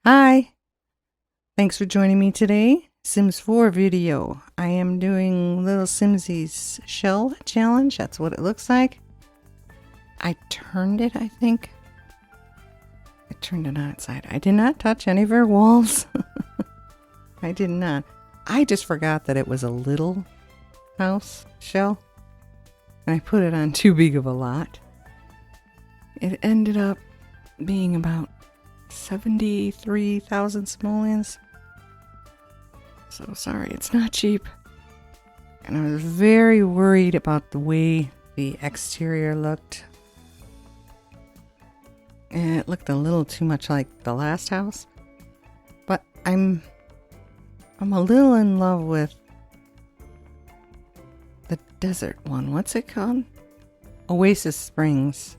Hi, thanks for joining me today. Sims 4 video. I am doing little Simsie's shell challenge. That's what it looks like. I turned it, I think. I turned it on its side. I did not touch any of her walls. I did not. I just forgot that it was a little house shell. And I put it on too big of a lot. It ended up being about 73,000 simoleons. So sorry, it's not cheap. And I was very worried about the way the exterior looked. And it looked a little too much like the last house. But I'm a little in love with the desert one. What's it called? Oasis Springs.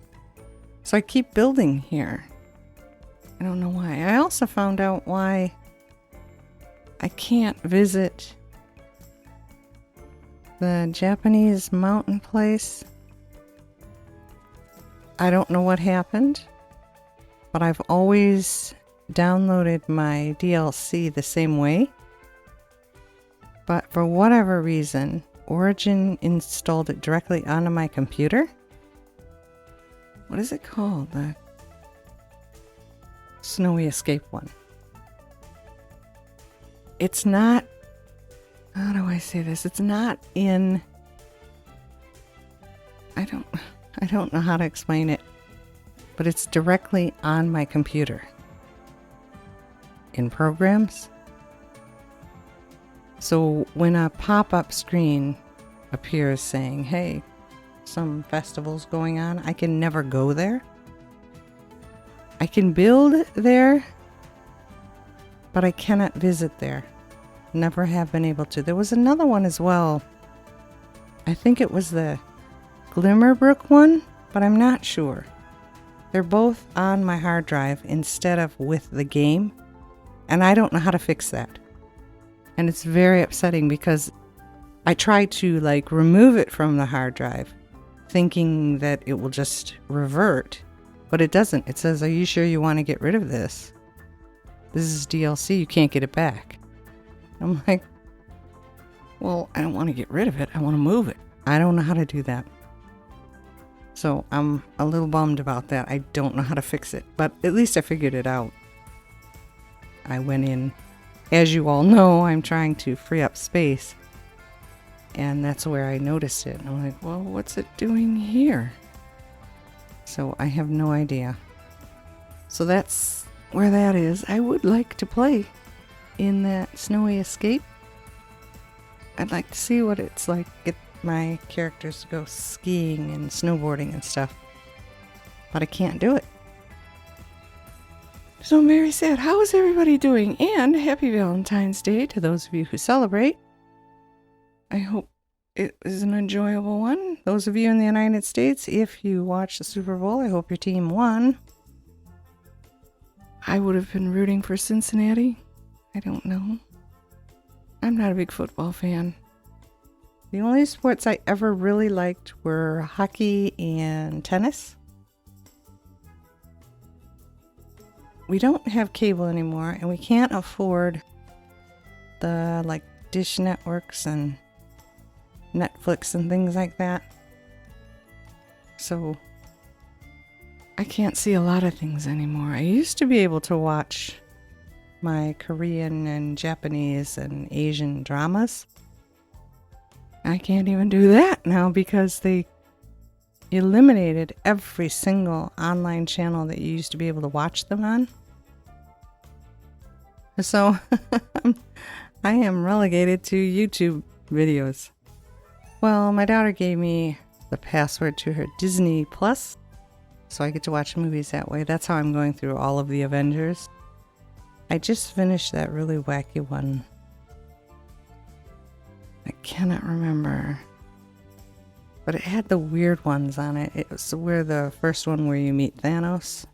So I keep building here. I don't know why. I also found out why I can't visit the Japanese mountain place. I don't know what happened, but I've always downloaded my DLC the same way. But for whatever reason, Origin installed it directly onto my computer. What is it called? The Snowy Escape one. It's not, how do I say this? It's not in, I don't know how to explain it, but it's directly on my computer. In programs. So when a pop-up screen appears saying, hey, some festival's going on, I can never go there. I can build there, but I cannot visit there. Never have been able to. There was another one as well. I think it was the Glimmerbrook one, but I'm not sure. They're both on my hard drive instead of with the game, and I don't know how to fix that. And it's very upsetting because I try to remove it from the hard drive, thinking that it will just revert. But it doesn't. It says, are you sure you want to get rid of this? This is DLC. You can't get it back. I'm like, well, I don't want to get rid of it. I want to move it. I don't know how to do that. So I'm a little bummed about that. I don't know how to fix it. But at least I figured it out. I went in. As you all know, I'm trying to free up space. And that's where I noticed it. And I'm like, well, what's it doing here? So I have no idea. So that's where that is. I would like to play in that Snowy Escape. I'd like to see what it's like. Get my characters to go skiing and snowboarding and stuff. But I can't do it. So I'm very sad. How is everybody doing? And happy Valentine's Day to those of you who celebrate. I hope it is an enjoyable one. Those of you in the United States, if you watch the Super Bowl, I hope your team won. I would have been rooting for Cincinnati. I don't know. I'm not a big football fan. The only sports I ever really liked were hockey and tennis. We don't have cable anymore, and we can't afford the dish networks and Netflix and things like that. So I can't see a lot of things anymore. I used to be able to watch my Korean and Japanese and Asian dramas. I can't even do that now because they eliminated every single online channel that you used to be able to watch them on. So I am relegated to YouTube videos. Well, my daughter gave me the password to her Disney Plus, so I get to watch movies that way. That's how I'm going through all of the Avengers. I just finished that really wacky one. I cannot remember. But it had the weird ones on it. It was the first one where you meet Thanos.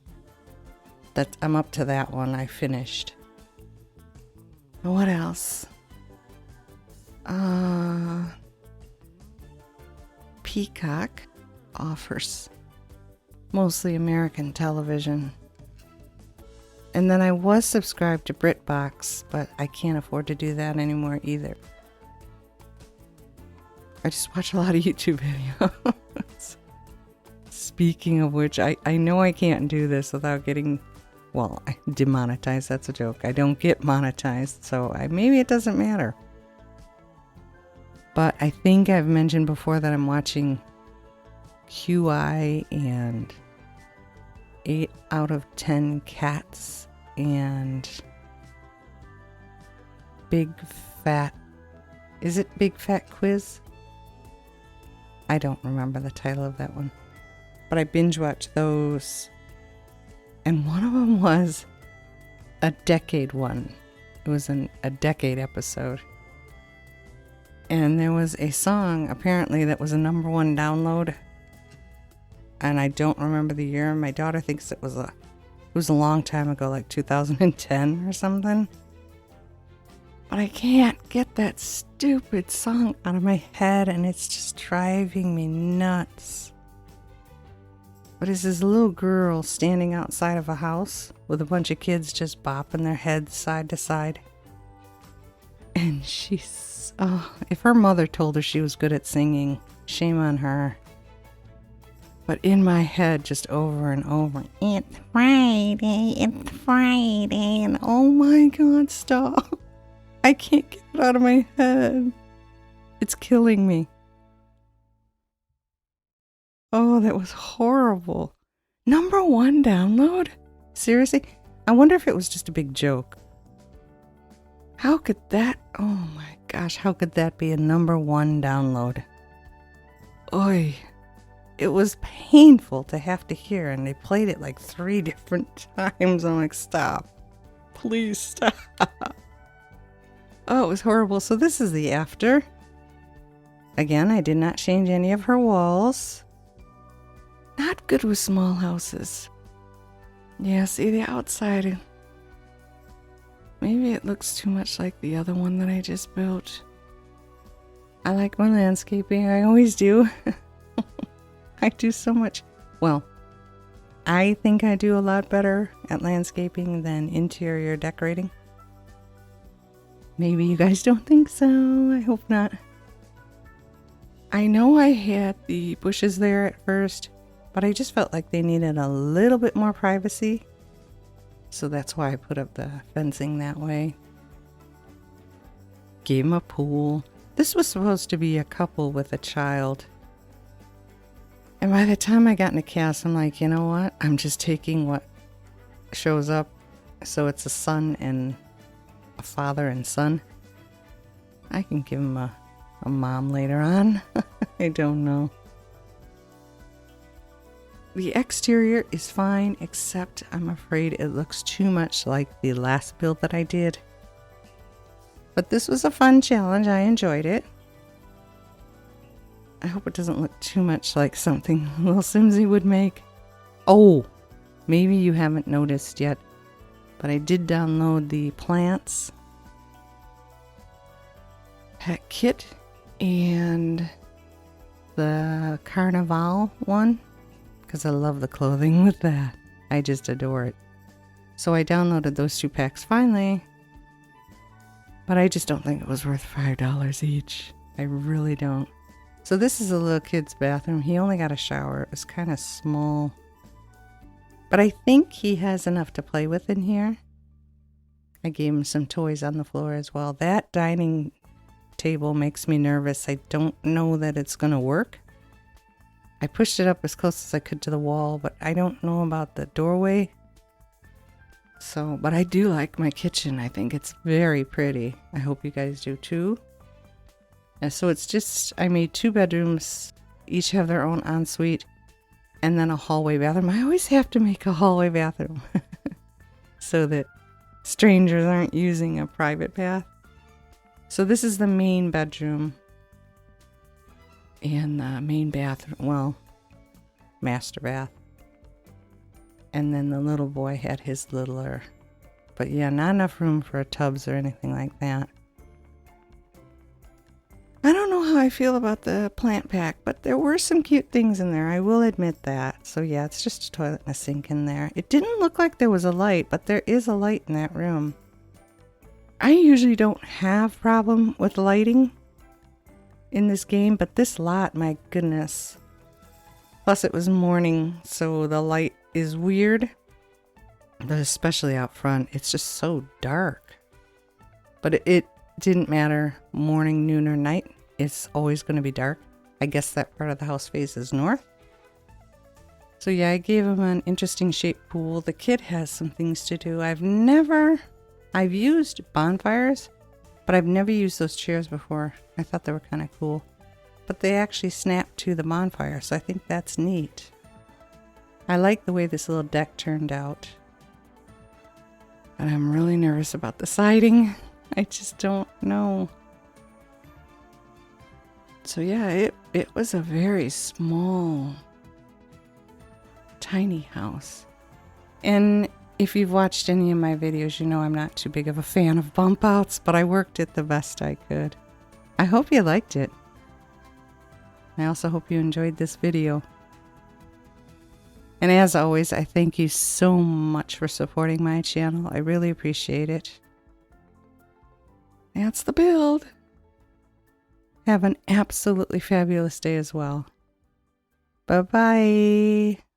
I'm up to that one. I finished. What else? Peacock offers mostly American television. And then I was subscribed to BritBox, but I can't afford to do that anymore either. I just watch a lot of YouTube videos. Speaking of which, I know I can't do this without getting, well, demonetized. That's a joke. I don't get monetized, so maybe it doesn't matter. But I think I've mentioned before that I'm watching QI and 8 out of 10 Cats and Big Fat, is it Big Fat Quiz? I don't remember the title of that one, but I binge watched those, and one of them was a decade one. It was a decade episode, and there was a song apparently that was a #1 download, and I don't remember the year. My daughter thinks it was a long time ago, like 2010 or something. But I can't get that stupid song out of my head, and it's just driving me nuts. But it's this little girl standing outside of a house with a bunch of kids just bopping their heads side to side. And she's, if her mother told her she was good at singing, shame on her. But in my head, just over and over, it's Friday, and oh my God, stop. I can't get it out of my head. It's killing me. Oh, that was horrible. #1 download? Seriously? I wonder if it was just a big joke. How could that, oh my gosh, how could that be a #1 download? Oy. It was painful to have to hear, and they played it like 3 different times. I'm like, stop. Please stop. Oh, it was horrible. So this is the after. Again, I did not change any of her walls. Not good with small houses. Yeah, see the outside. Maybe it looks too much like the other one that I just built. I like my landscaping. I always do. I do so much. Well, I think I do a lot better at landscaping than interior decorating. Maybe you guys don't think so. I hope not. I know I had the bushes there at first, but I just felt like they needed a little bit more privacy. So that's why I put up the fencing that way. Gave them a pool. This was supposed to be a couple with a child. And by the time I got into cast, I'm like, you know what? I'm just taking what shows up. So it's a son and a father and son. I can give him a mom later on. I don't know. The exterior is fine, except I'm afraid it looks too much like the last build that I did. But this was a fun challenge. I enjoyed it. I hope it doesn't look too much like something little Simsie would make. Oh, maybe you haven't noticed yet, but I did download the plants pet kit and the Carnival one, because I love the clothing with that. I just adore it. So I downloaded those 2 packs finally, but I just don't think it was worth $5 each. I really don't. So this is a little kid's bathroom. He only got a shower. It was kind of small, but I think he has enough to play with in here. I gave him some toys on the floor as well. That dining table makes me nervous. I don't know that it's going to work. I pushed it up as close as I could to the wall, but I don't know about the doorway. So, but I do like my kitchen. I think it's very pretty. I hope you guys do too. And so it's just, I made 2 bedrooms, each have their own ensuite, and then a hallway bathroom. I always have to make a hallway bathroom so that strangers aren't using a private bath. So this is the main bedroom and the main bathroom, well, master bath. And then the little boy had his littler. But yeah, not enough room for tubs or anything like that. I don't know how I feel about the plant pack, but there were some cute things in there. I will admit that. So yeah, it's just a toilet and a sink in there. It didn't look like there was a light, but there is a light in that room. I usually don't have problem with lighting in this game, but this lot, my goodness. Plus it was morning, so the light is weird. But especially out front, it's just so dark. But it didn't matter morning, noon, or night. It's always going to be dark. I guess that part of the house faces north. So yeah, I gave him an interesting shaped pool. The kid has some things to do. I've used bonfires, but I've never used those chairs before. I thought they were kind of cool. But they actually snap to the bonfire, so I think that's neat. I like the way this little deck turned out. But I'm really nervous about the siding. I just don't know. So yeah, it was a very small, tiny house. And if you've watched any of my videos, you know I'm not too big of a fan of bump outs, but I worked it the best I could. I hope you liked it. I also hope you enjoyed this video. And as always, I thank you so much for supporting my channel. I really appreciate it. That's the build. Have an absolutely fabulous day as well. Bye-bye.